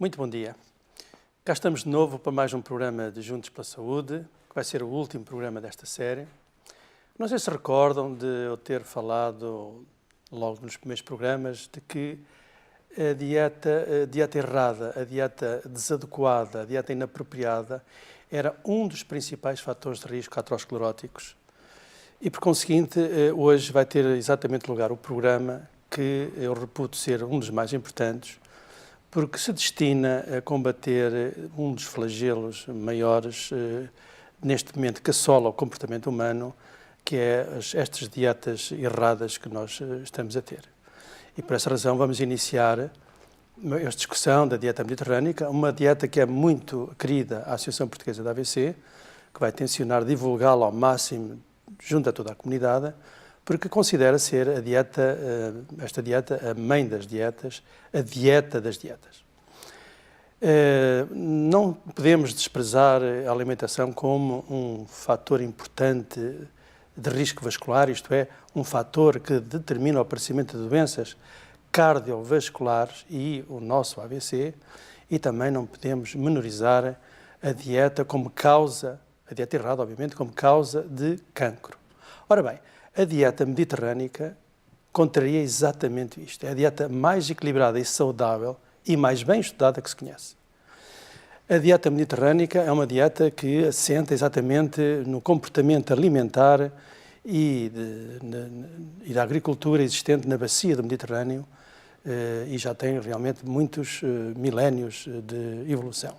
Muito bom dia. Cá estamos de novo para mais um programa de Juntos pela Saúde, que vai ser o último programa desta série. Não sei se recordam de eu ter falado, logo nos primeiros programas, de que a dieta errada, a dieta desadequada, a dieta inapropriada, era um dos principais fatores de risco ateroscleróticos. E, por conseguinte, hoje vai ter exatamente lugar o programa que eu reputo ser um dos mais importantes, porque se destina a combater um dos flagelos maiores neste momento que assola o comportamento humano, que é estas dietas erradas que nós estamos a ter. E por essa razão vamos iniciar esta discussão da dieta mediterrânica, uma dieta que é muito querida à Associação Portuguesa da AVC, que vai tencionar divulgá-la ao máximo junto a toda a comunidade, porque considera ser esta dieta a mãe das dietas, a dieta das dietas. Não podemos desprezar a alimentação como um fator importante de risco vascular, isto é, um fator que determina o aparecimento de doenças cardiovasculares e o nosso AVC, e também não podemos menorizar a dieta como causa, a dieta errada, obviamente, como causa de cancro. Ora bem, a dieta mediterrânica contraria exatamente isto. É a dieta mais equilibrada e saudável e mais bem estudada que se conhece. A dieta mediterrânica é uma dieta que assenta exatamente no comportamento alimentar e da agricultura existente na bacia do Mediterrâneo e já tem realmente muitos milénios de evolução.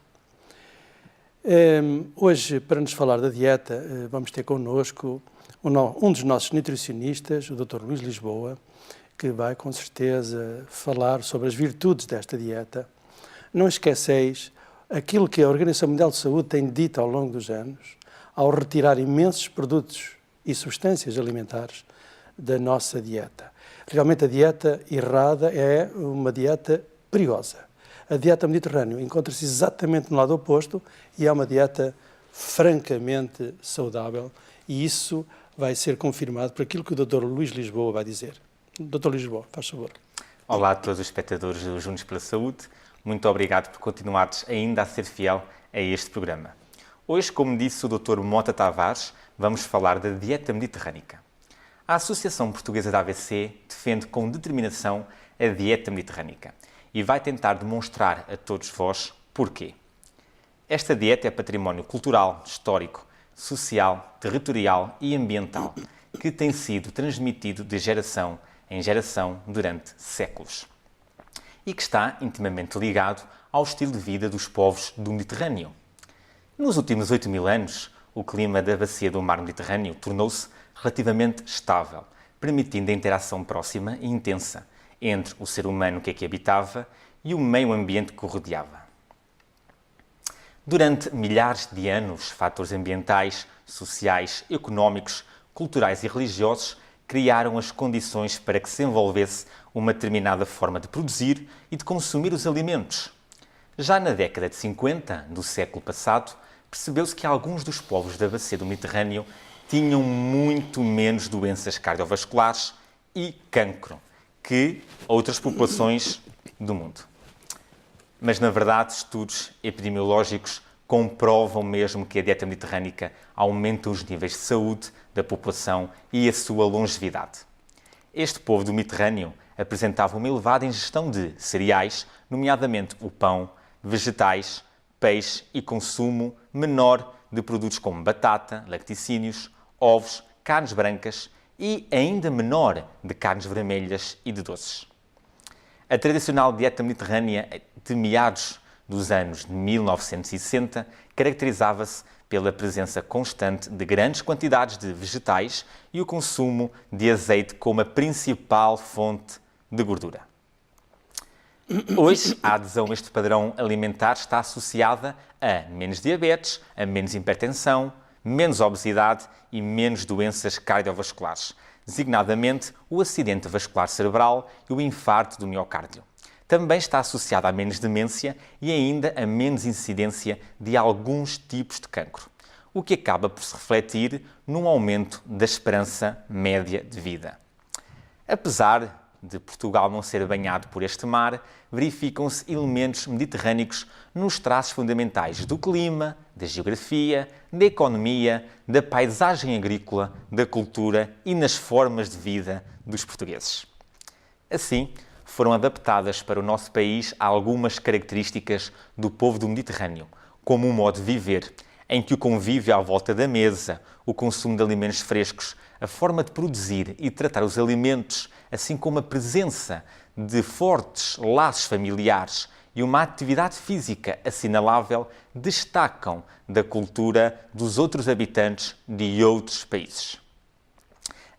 Hoje, para nos falar da dieta, vamos ter connosco um dos nossos nutricionistas, o Dr. Luís Lisboa, que vai com certeza falar sobre as virtudes desta dieta. Não esqueceis aquilo que a Organização Mundial de Saúde tem dito ao longo dos anos, ao retirar imensos produtos e substâncias alimentares da nossa dieta. Realmente a dieta errada é uma dieta perigosa. A dieta mediterrânea encontra-se exatamente no lado oposto e é uma dieta francamente saudável, e isso vai ser confirmado por aquilo que o Dr. Luís Lisboa vai dizer. Dr. Lisboa, faz favor. Olá a todos os espectadores do Juntos pela Saúde. Muito obrigado por continuares ainda a ser fiel a este programa. Hoje, como disse o Dr. Mota Tavares, vamos falar da dieta mediterrânica. A Associação Portuguesa da AVC defende com determinação a dieta mediterrânica e vai tentar demonstrar a todos vós porquê. Esta dieta é património cultural, histórico, social, territorial e ambiental que tem sido transmitido de geração em geração durante séculos e que está intimamente ligado ao estilo de vida dos povos do Mediterrâneo. Nos últimos 8.000 anos, o clima da bacia do mar Mediterrâneo tornou-se relativamente estável, permitindo a interação próxima e intensa entre o ser humano que aqui habitava e o meio ambiente que o rodeava. Durante milhares de anos, fatores ambientais, sociais, económicos, culturais e religiosos criaram as condições para que se envolvesse uma determinada forma de produzir e de consumir os alimentos. Já na década de 50 do século passado, percebeu-se que alguns dos povos da bacia do Mediterrâneo tinham muito menos doenças cardiovasculares e cancro que outras populações do mundo. Mas, na verdade, estudos epidemiológicos comprovam mesmo que a dieta mediterrânica aumenta os níveis de saúde da população e a sua longevidade. Este povo do Mediterrâneo apresentava uma elevada ingestão de cereais, nomeadamente o pão, vegetais, peixe e consumo menor de produtos como batata, laticínios, ovos, carnes brancas e ainda menor de carnes vermelhas e de doces. A tradicional dieta mediterrânea de meados dos anos de 1960 caracterizava-se pela presença constante de grandes quantidades de vegetais e o consumo de azeite como a principal fonte de gordura. Hoje, a adesão a este padrão alimentar está associada a menos diabetes, a menos hipertensão, menos obesidade e menos doenças cardiovasculares, designadamente o acidente vascular cerebral e o infarto do miocárdio. Também está associada a menos demência e ainda a menos incidência de alguns tipos de cancro, o que acaba por se refletir num aumento da esperança média de vida. Apesar de Portugal não ser banhado por este mar, verificam-se elementos mediterrânicos nos traços fundamentais do clima, da geografia, da economia, da paisagem agrícola, da cultura e nas formas de vida dos portugueses. Assim, foram adaptadas para o nosso país algumas características do povo do Mediterrâneo, como um modo de viver, em que o convívio à volta da mesa, o consumo de alimentos frescos, a forma de produzir e tratar os alimentos, assim como a presença de fortes laços familiares e uma atividade física assinalável, destacam da cultura dos outros habitantes de outros países.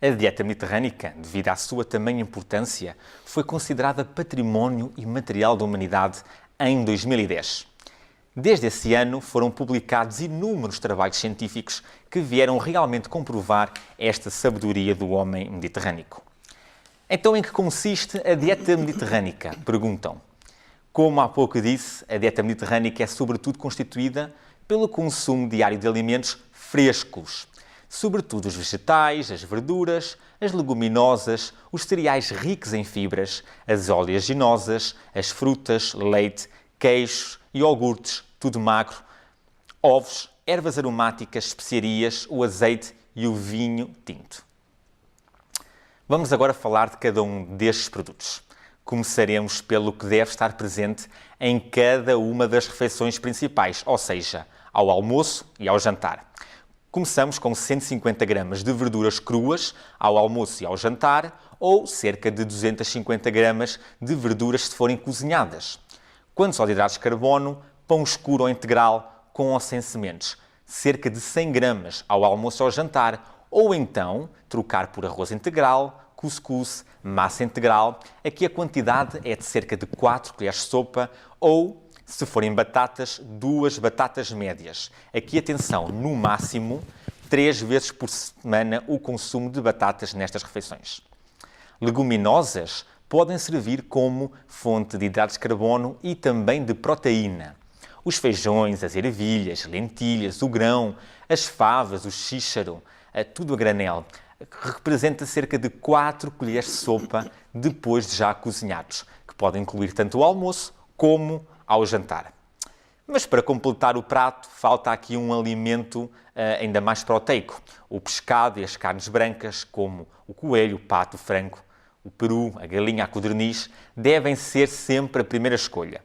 A dieta mediterrânica, devido à sua tamanha importância, foi considerada património imaterial da humanidade em 2010. Desde esse ano foram publicados inúmeros trabalhos científicos que vieram realmente comprovar esta sabedoria do homem mediterrâneo. Então, em que consiste a dieta mediterrânica? Perguntam. Como há pouco disse, a dieta mediterrânica é sobretudo constituída pelo consumo diário de alimentos frescos, sobretudo os vegetais, as verduras, as leguminosas, os cereais ricos em fibras, as oleaginosas, as frutas, leite, queijos, iogurtes, tudo magro, ovos, ervas aromáticas, especiarias, o azeite e o vinho tinto. Vamos agora falar de cada um destes produtos. Começaremos pelo que deve estar presente em cada uma das refeições principais, ou seja, ao almoço e ao jantar. Começamos com 150 gramas de verduras cruas ao almoço e ao jantar, ou cerca de 250 gramas de verduras se forem cozinhadas. Quanto aos hidratos de carbono, pão escuro ou integral com ou sem sementes, cerca de 100 gramas ao almoço ou ao jantar, ou então trocar por arroz integral, cuscuz, massa integral. Aqui a quantidade é de cerca de 4 colheres de sopa, ou, se forem batatas, 2 batatas médias. Aqui, atenção, no máximo 3 vezes por semana o consumo de batatas nestas refeições. Leguminosas podem servir como fonte de hidratos de carbono e também de proteína. Os feijões, as ervilhas, lentilhas, o grão, as favas, o xíxaro, tudo a granel, representa cerca de 4 colheres de sopa depois de já cozinhados, que podem incluir tanto o almoço como ao jantar. Mas para completar o prato, falta aqui um alimento ainda mais proteico. O pescado e as carnes brancas, como o coelho, o pato, o frango, o peru, a galinha, a codorniz, devem ser sempre a primeira escolha.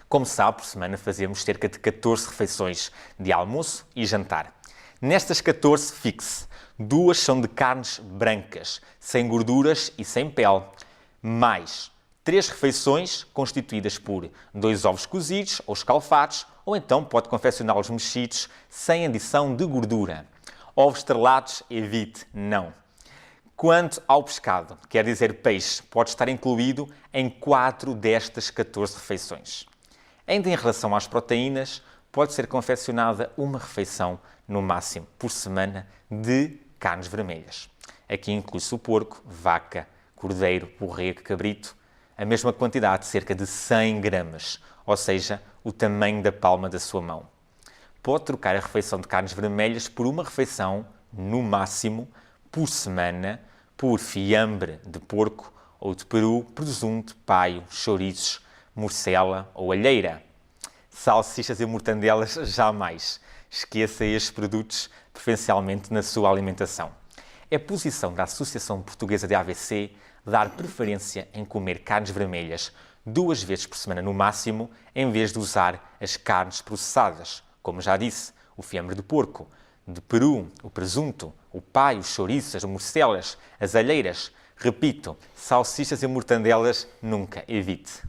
Como sabe, por semana fazemos cerca de 14 refeições de almoço e jantar. Nestas 14, fixe, 2 são de carnes brancas, sem gorduras e sem pele, mais 3 refeições constituídas por 2 ovos cozidos ou escalfados, ou então pode confeccioná-los mexidos sem adição de gordura. Ovos estrelados, evite, não. Quanto ao pescado, quer dizer peixe, pode estar incluído em 4 destas 14 refeições. Ainda em relação às proteínas, pode ser confeccionada uma refeição, no máximo, por semana, de carnes vermelhas. Aqui inclui-se o porco, vaca, cordeiro, borrego, cabrito, a mesma quantidade, cerca de 100 gramas, ou seja, o tamanho da palma da sua mão. Pode trocar a refeição de carnes vermelhas por uma refeição, no máximo, por semana, por fiambre de porco ou de peru, presunto, paio, chouriços, morcela ou alheira. Salsichas e mortandelas, jamais. Esqueça estes produtos, preferencialmente na sua alimentação. É a posição da Associação Portuguesa de AVC dar preferência em comer carnes vermelhas 2 vezes por semana no máximo, em vez de usar as carnes processadas. Como já disse, o fiambre de porco, de peru, o presunto, o paio, os chouriços, as morcelas, as alheiras. Repito, salsichas e mortandelas, nunca, evite.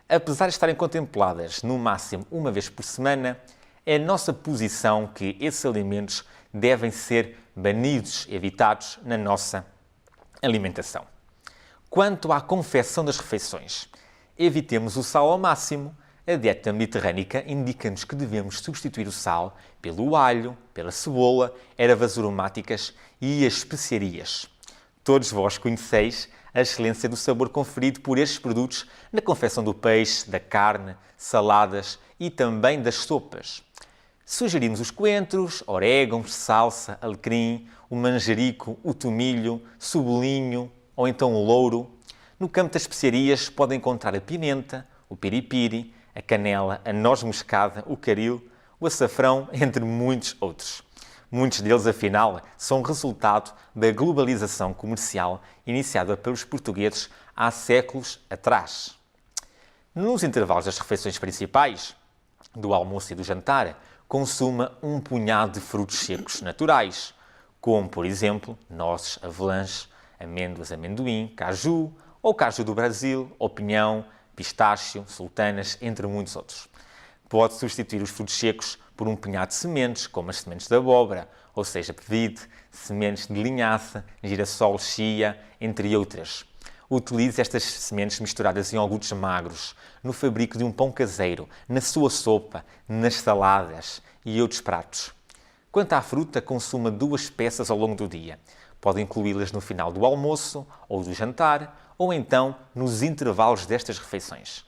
Apesar de estarem contempladas no máximo 1 vez por semana, é a nossa posição que esses alimentos devem ser banidos, evitados na nossa alimentação. Quanto à confecção das refeições, evitemos o sal ao máximo. A dieta mediterrânica indica-nos que devemos substituir o sal pelo alho, pela cebola, ervas aromáticas e as especiarias. Todos vós conheceis a excelência do sabor conferido por estes produtos na confecção do peixe, da carne, saladas e também das sopas. Sugerimos os coentros, orégãos, salsa, alecrim, o manjerico, o tomilho, cebolinho ou então o louro. No campo das especiarias pode encontrar a pimenta, o piripiri, a canela, a noz moscada, o caril, o açafrão, entre muitos outros. Muitos deles, afinal, são resultado da globalização comercial iniciada pelos portugueses há séculos atrás. Nos intervalos das refeições principais, do almoço e do jantar, consuma um punhado de frutos secos naturais, como, por exemplo, nozes, avelãs, amêndoas, amendoim, caju, ou caju do Brasil, ou pinhão, pistácio, sultanas, entre muitos outros. Pode substituir os frutos secos por um punhado de sementes, como as sementes de abóbora, ou seja, pevide, sementes de linhaça, girassol, chia, entre outras. Utilize estas sementes misturadas em iogurtes magros, no fabrico de um pão caseiro, na sua sopa, nas saladas e outros pratos. Quanto à fruta, consuma 2 peças ao longo do dia. Pode incluí-las no final do almoço ou do jantar, ou então nos intervalos destas refeições.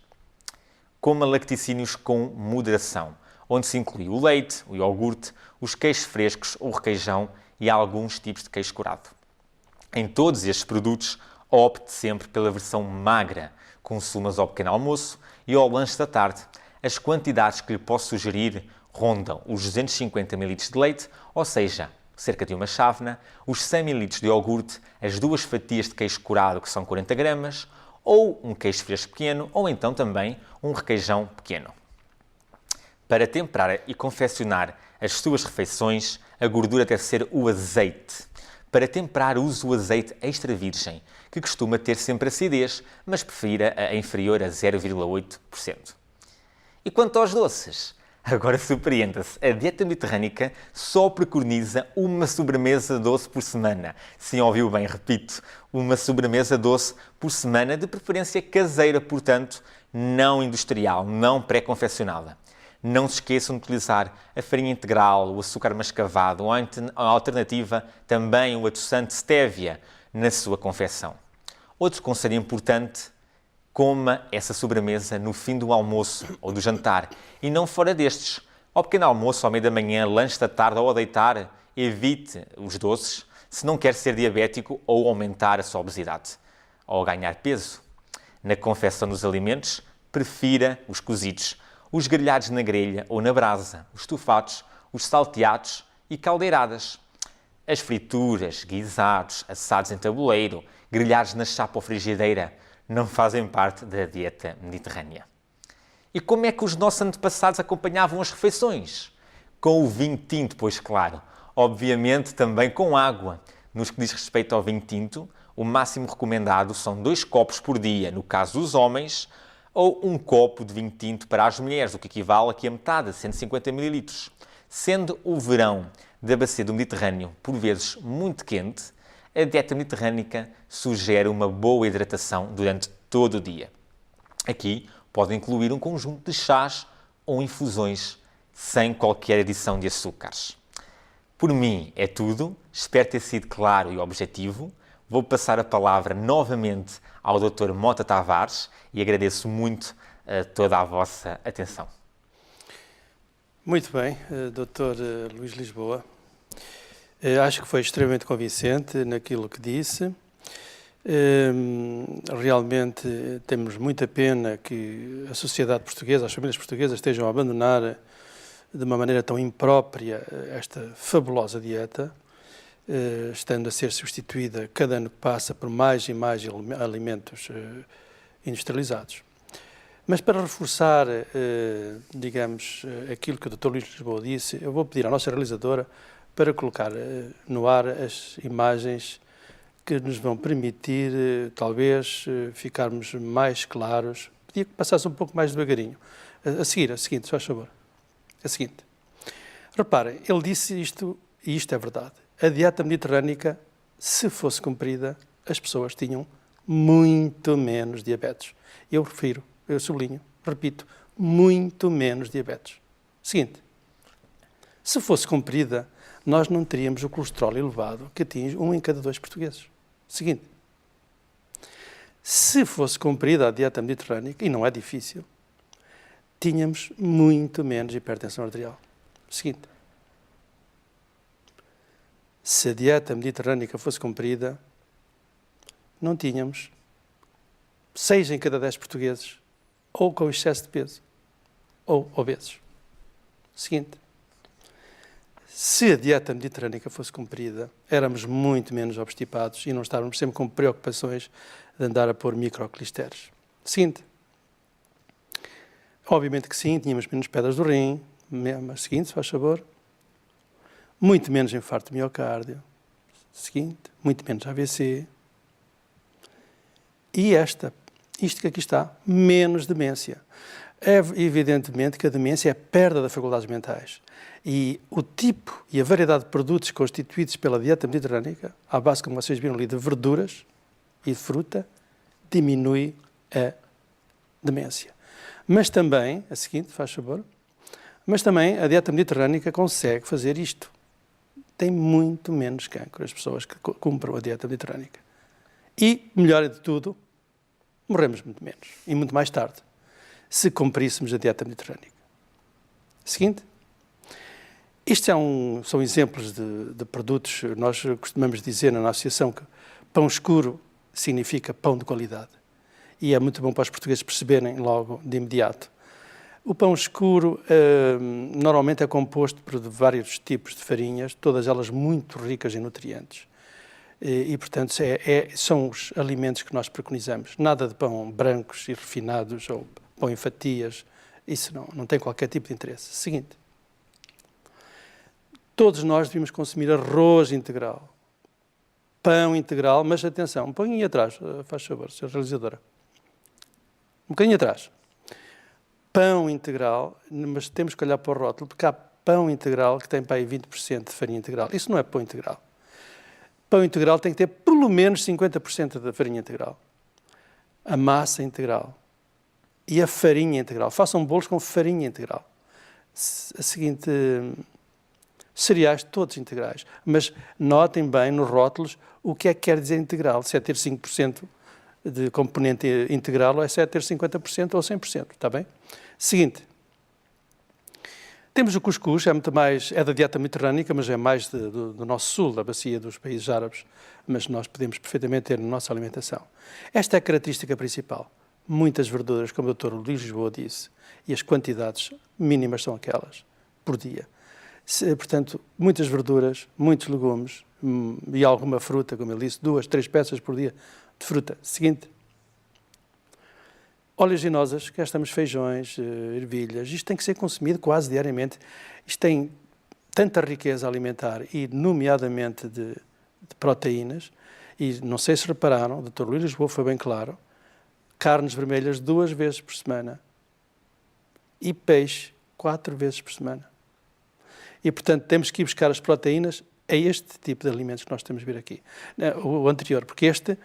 Coma lacticínios com moderação, onde se inclui o leite, o iogurte, os queijos frescos, o requeijão e alguns tipos de queijo curado. Em todos estes produtos, opte sempre pela versão magra, consuma-os ao pequeno almoço e ao lanche da tarde. As quantidades que lhe posso sugerir rondam os 250 ml de leite, ou seja, cerca de uma chávena, os 100 ml de iogurte, as 2 fatias de queijo curado, que são 40 gramas, ou um queijo fresco pequeno, ou então também um requeijão pequeno. Para temperar e confeccionar as suas refeições, a gordura deve ser o azeite. Para temperar, use o azeite extra virgem, que costuma ter sempre acidez, mas prefira a inferior a 0,8%. E quanto aos doces? Agora surpreenda-se, a dieta mediterrânica só preconiza uma sobremesa doce por semana. Sim, ouviu bem, repito, uma sobremesa doce por semana, de preferência caseira, portanto, não industrial, não pré-confeccionada. Não se esqueçam de utilizar a farinha integral, o açúcar mascavado ou a alternativa, também o adoçante stevia, na sua confecção. Outro conselho importante: coma essa sobremesa no fim do almoço ou do jantar e não fora destes. Ao pequeno almoço, ao meio da manhã, lanche da tarde ou ao deitar, evite os doces se não quer ser diabético ou aumentar a sua obesidade ou ganhar peso. Na confecção dos alimentos, prefira os cozidos, os grelhados na grelha ou na brasa, os estofados, os salteados e caldeiradas. As frituras, guisados, assados em tabuleiro, grelhados na chapa ou frigideira não fazem parte da dieta mediterrânea. E como é que os nossos antepassados acompanhavam as refeições? Com o vinho tinto, pois claro. Obviamente também com água. Nos que diz respeito ao vinho tinto, o máximo recomendado são 2 copos por dia, no caso dos homens, ou 1 copo de vinho tinto para as mulheres, o que equivale aqui a metade, a 150 ml. Sendo o verão da bacia do Mediterrâneo, por vezes, muito quente, a dieta mediterrânica sugere uma boa hidratação durante todo o dia. Aqui pode incluir um conjunto de chás ou infusões, sem qualquer adição de açúcares. Por mim é tudo, espero ter sido claro e objetivo. Vou passar a palavra novamente ao Dr. Mota Tavares e agradeço muito toda a vossa atenção. Muito bem, Dr. Luís Lisboa. Acho que foi extremamente convincente naquilo que disse. Realmente temos muita pena que a sociedade portuguesa, as famílias portuguesas estejam a abandonar de uma maneira tão imprópria esta fabulosa dieta, estando a ser substituída cada ano que passa por mais e mais alimentos industrializados. Mas para reforçar, digamos, aquilo que o Dr. Luís Lisboa disse, eu vou pedir à nossa realizadora para colocar no ar as imagens que nos vão permitir, talvez, ficarmos mais claros. Pedia que passasse um pouco mais devagarinho. A seguinte, se faz favor. A seguinte. Reparem, ele disse isto, e isto é verdade. A dieta mediterrânica, se fosse cumprida, as pessoas tinham muito menos diabetes. Eu sublinho, repito, muito menos diabetes. Seguinte. Se fosse cumprida, nós não teríamos o colesterol elevado que atinge 1 em cada 2 portugueses. Seguinte, se fosse cumprida a dieta mediterrânica, e não é difícil, tínhamos muito menos hipertensão arterial. Seguinte, se a dieta mediterrânica fosse cumprida, não tínhamos 6 em cada 10 portugueses ou com excesso de peso ou obesos. Seguinte, se a dieta mediterrânica fosse cumprida, éramos muito menos obstipados e não estávamos sempre com preocupações de andar a pôr microclisteres. Seguinte, obviamente que sim, tínhamos menos pedras do rim, mas seguinte, se faz favor, muito menos infarto de miocárdio, seguinte, muito menos AVC, e isto que aqui está, menos demência. É evidentemente que a demência é a perda das faculdades mentais. E o tipo e a variedade de produtos constituídos pela dieta mediterrânica, à base, como vocês viram ali, de verduras e de fruta, diminui a demência. Mas também, a seguinte, faz favor, mas também a dieta mediterrânica consegue fazer isto. Tem muito menos cancro as pessoas que cumprem a dieta mediterrânica. E, melhor de tudo, morremos muito menos e muito mais tarde, se cumpríssemos a dieta mediterrânica. Seguinte, isto são exemplos de produtos. Nós costumamos dizer na nossa associação que pão escuro significa pão de qualidade. E é muito bom para os portugueses perceberem logo, de imediato. O pão escuro normalmente é composto por vários tipos de farinhas, todas elas muito ricas em nutrientes. E portanto, são os alimentos que nós preconizamos. Nada de pão brancos e refinados ou pão em fatias. Isso não tem qualquer tipo de interesse. Seguinte. Todos nós devíamos consumir arroz integral, pão integral, mas atenção, um pouquinho atrás, faz favor, Sra. Realizadora. Um bocadinho atrás. Pão integral, mas temos que olhar para o rótulo, porque há pão integral que tem para aí 20% de farinha integral. Isso não é pão integral. Pão integral tem que ter pelo menos 50% da farinha integral. A massa integral e a farinha integral. Façam bolos com farinha integral. A seguinte, cereais todos integrais. Mas notem bem nos rótulos o que é que quer dizer integral. Se é ter 5% de componente integral ou se é ter 50% ou 100%. Está bem? Seguinte. Temos o cuscuz, é da dieta mediterrânica, mas é mais do nosso sul, da bacia dos países árabes, mas nós podemos perfeitamente ter na nossa alimentação. Esta é a característica principal. Muitas verduras, como o Dr. Luís Lisboa disse, e as quantidades mínimas são aquelas, por dia. Portanto, muitas verduras, muitos legumes e alguma fruta, como ele disse, 2, 3 peças por dia de fruta. Seguinte. Oleaginosas, cá estamos feijões, ervilhas, isto tem que ser consumido quase diariamente. Isto tem tanta riqueza alimentar e, nomeadamente, de proteínas, e não sei se repararam, o Dr. Luís Lisboa foi bem claro, carnes vermelhas 2 vezes por semana e peixe 4 vezes por semana. E, portanto, temos que ir buscar as proteínas a este tipo de alimentos que nós temos a ver aqui. O anterior, porque este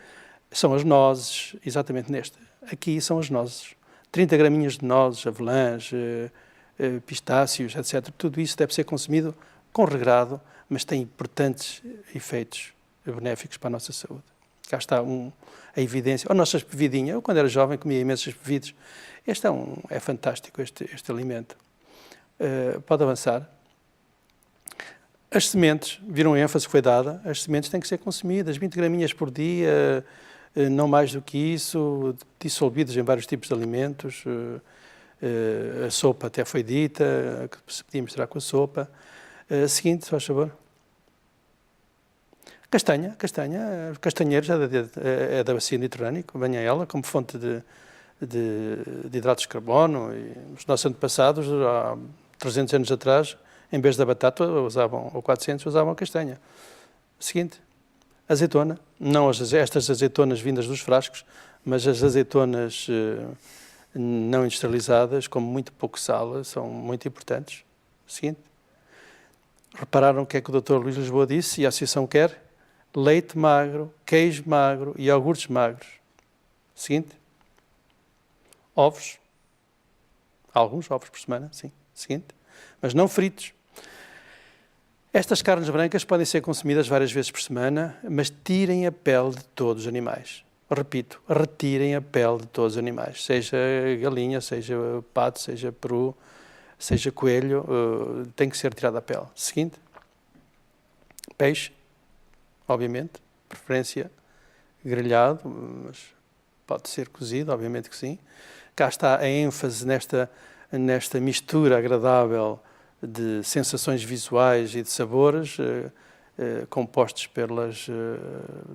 são as nozes, exatamente neste. Aqui são as nozes. 30 graminhas de nozes, avelãs, pistácios, etc. Tudo isso deve ser consumido com regrado, mas tem importantes efeitos benéficos para a nossa saúde. Cá está a evidência. Ou nossas bevidinhas. Eu, quando era jovem, comia imensas bebidas. Este é fantástico, este alimento. Pode avançar. As sementes, viram a ênfase que foi dada, as sementes têm que ser consumidas, 20 graminhas por dia, não mais do que isso, dissolvidas em vários tipos de alimentos. A sopa até foi dita, que se podia misturar com a sopa. Seguinte, se faz favor. Castanheiro é da bacia mediterrânea, venha ela como fonte de hidratos de carbono. E os nossos antepassados, há 300 anos atrás, em vez da batata, ou 400, usavam a castanha. Seguinte, azeitona. Não estas azeitonas vindas dos frascos, mas as azeitonas não industrializadas, com muito pouco sal, são muito importantes. Seguinte. Repararam o que é que o Dr. Luís Lisboa disse e a associação quer? Leite magro, queijo magro e iogurtes magros. Seguinte. Ovos. Alguns ovos por semana, sim. Seguinte. Mas não fritos. Estas carnes brancas podem ser consumidas várias vezes por semana, mas tirem a pele de todos os animais. Repito, retirem a pele de todos os animais. Seja galinha, seja pato, seja peru, seja coelho, tem que ser retirada a pele. Seguinte. Peixe, obviamente, preferência grelhado, mas pode ser cozido, obviamente que sim. Cá está a ênfase nesta mistura agradável de sensações visuais e de sabores, compostos pelas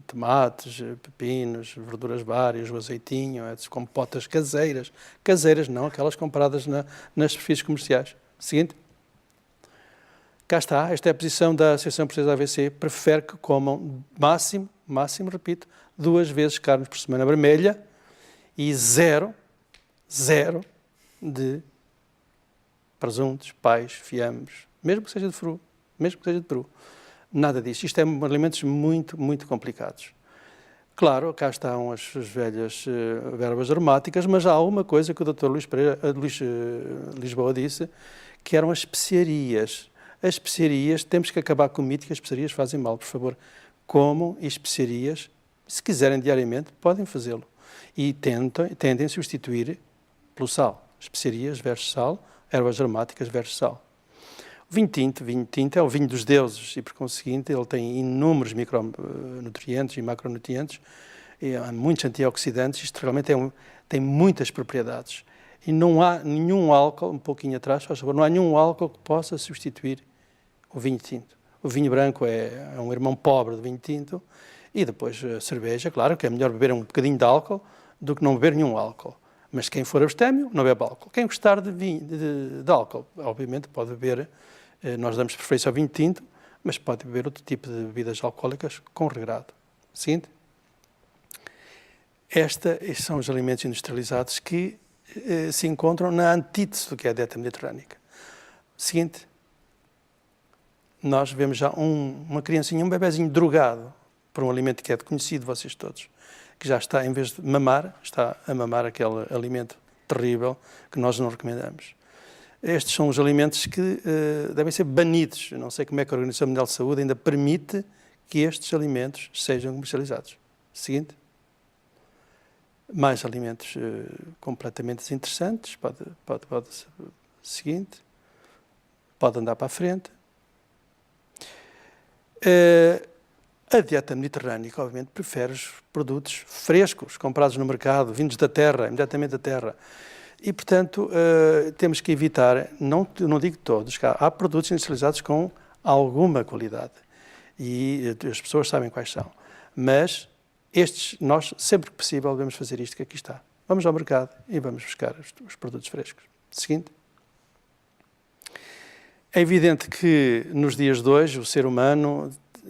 tomates, pepinos, verduras várias, o azeitinho, compotas caseiras. Caseiras não, aquelas compradas nas superfícies comerciais. Seguinte. Cá está, esta é a posição da Associação Portuguesa AVC, prefere que comam máximo, repito, 2 vezes carne por semana vermelha e zero de presuntos, pais, fiambres, mesmo que seja de peru. Nada disso. Isto é alimentos muito complicados. Claro, cá estão as velhas ervas aromáticas, mas há uma coisa que o Dr. Luís Lisboa disse, que eram as especiarias. As especiarias, temos que acabar com o mito que as especiarias fazem mal. Por favor, comam especiarias. Se quiserem diariamente, podem fazê-lo. E tentem substituir pelo sal. Especiarias versus sal, ervas aromáticas versus sal. O vinho tinto é o vinho dos deuses e, por conseguinte, ele tem inúmeros micronutrientes e macronutrientes, e há muitos antioxidantes. Isto realmente tem muitas propriedades. E não há nenhum álcool, um pouquinho atrás, por favor, não há nenhum álcool que possa substituir o vinho tinto. O vinho branco é um irmão pobre do vinho tinto. E depois a cerveja, claro que é melhor beber um bocadinho de álcool do que não beber nenhum álcool. Mas quem for abstêmio, não bebe álcool. Quem gostar de álcool, obviamente pode beber, nós damos preferência ao vinho tinto, mas pode beber outro tipo de bebidas alcoólicas com regrado. Seguinte. Estes são os alimentos industrializados que se encontram na antítese do que é a dieta mediterrânica. Seguinte. Nós vemos já uma criancinha, um bebezinho drogado por um alimento que é conhecido de vocês todos, que já está, em vez de mamar, está a mamar aquele alimento terrível que nós não recomendamos. Estes são os alimentos que devem ser banidos. Eu não sei como é que a Organização Mundial de Saúde ainda permite que estes alimentos sejam comercializados. Seguinte. Mais alimentos completamente desinteressantes. Seguinte. Pode andar para a frente. A dieta mediterrânica, obviamente, prefere os produtos frescos, comprados no mercado, vindos da terra, imediatamente da terra. E, portanto, temos que evitar, não digo todos, há produtos industrializados com alguma qualidade. E as pessoas sabem quais são. Mas estes, nós, sempre que possível, devemos fazer isto que aqui está. Vamos ao mercado e vamos buscar os produtos frescos. Seguinte. É evidente que nos dias de hoje o ser humano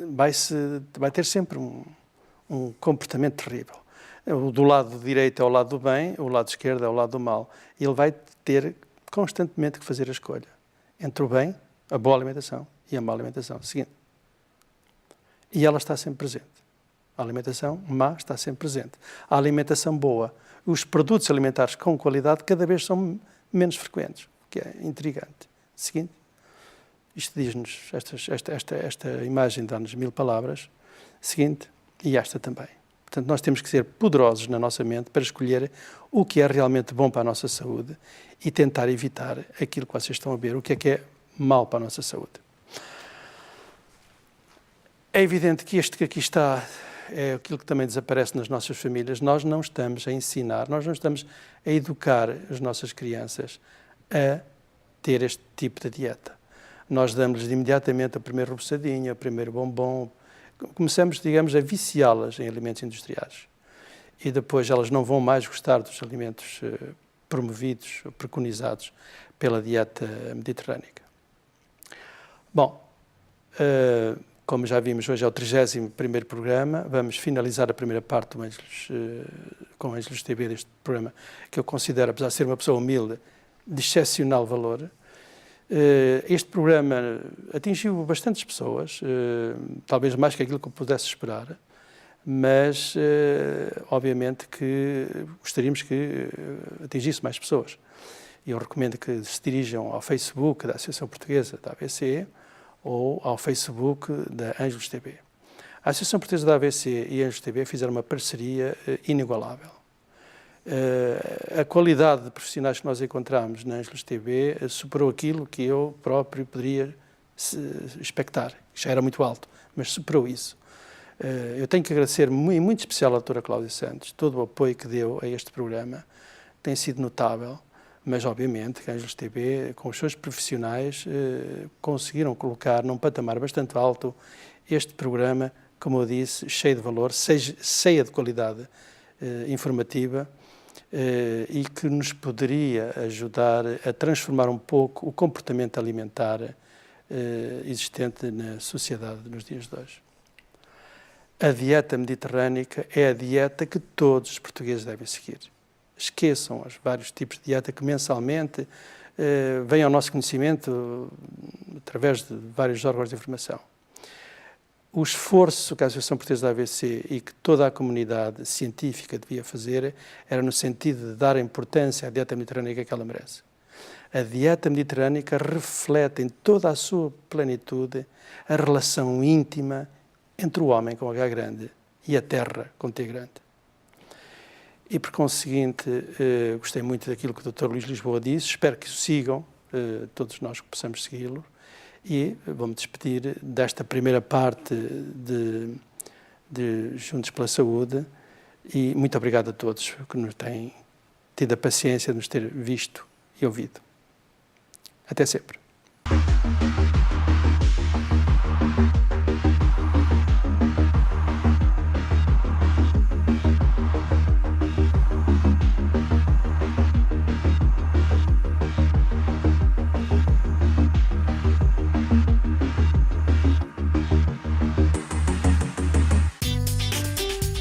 vai ter sempre um comportamento terrível. Do lado direito é o lado do bem, o lado esquerdo é o lado do mal. E ele vai ter constantemente que fazer a escolha entre o bem, a boa alimentação e a má alimentação. Seguinte. E ela está sempre presente. A alimentação má está sempre presente. A alimentação boa, os produtos alimentares com qualidade cada vez são menos frequentes, o que é intrigante. Seguinte. Isto diz-nos, esta imagem dá-nos 1000 palavras, seguinte, e esta também. Portanto, nós temos que ser poderosos na nossa mente para escolher o que é realmente bom para a nossa saúde e tentar evitar aquilo que vocês estão a ver, o que é mau para a nossa saúde. É evidente que este que aqui está é aquilo que também desaparece nas nossas famílias. Nós não estamos a ensinar, nós não estamos a educar as nossas crianças a ter este tipo de dieta. Nós damos-lhes imediatamente o primeiro repousadinho, o primeiro bombom. Começamos, digamos, a viciá-las em alimentos industriais. E depois elas não vão mais gostar dos alimentos promovidos, preconizados pela dieta mediterrânica. Bom, como já vimos, hoje é o 31º programa. Vamos finalizar a primeira parte com o Ângelos TV deste programa, que eu considero, apesar de ser uma pessoa humilde, de excepcional valor. Este programa atingiu bastantes pessoas, talvez mais que aquilo que eu pudesse esperar, mas obviamente que gostaríamos que atingisse mais pessoas. Eu recomendo que se dirijam ao Facebook da Associação Portuguesa da AVC ou ao Facebook da Ângelos TV. A Associação Portuguesa da AVC e a Ângelos TV fizeram uma parceria inigualável. A qualidade de profissionais que nós encontramos na Ângelos TV superou aquilo que eu próprio poderia expectar. Já era muito alto, mas superou isso. Eu tenho que agradecer em muito especial à doutora Cláudia Santos todo o apoio que deu a este programa, tem sido notável, mas obviamente que a Ângelos TV, com os seus profissionais, conseguiram colocar num patamar bastante alto este programa, como eu disse, cheio de valor, cheio de qualidade informativa, e que nos poderia ajudar a transformar um pouco o comportamento alimentar existente na sociedade nos dias de hoje. A dieta mediterrânica é a dieta que todos os portugueses devem seguir. Esqueçam os vários tipos de dieta que mensalmente vêm ao nosso conhecimento através de vários órgãos de informação. O esforço que a Associação Portuguesa da AVC e que toda a comunidade científica devia fazer era no sentido de dar a importância à dieta mediterrânica que ela merece. A dieta mediterrânica reflete em toda a sua plenitude a relação íntima entre o homem com H grande e a terra com T grande. E, por conseguinte, gostei muito daquilo que o Dr. Luís Lisboa disse, espero que o sigam, todos nós que possamos segui-lo, e vou-me despedir desta primeira parte de Juntos pela Saúde, e muito obrigado a todos que nos têm tido a paciência de nos ter visto e ouvido. Até sempre.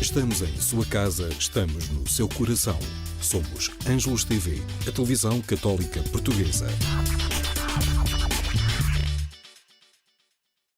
Estamos em sua casa, estamos no seu coração. Somos Ângelos TV, a televisão católica portuguesa.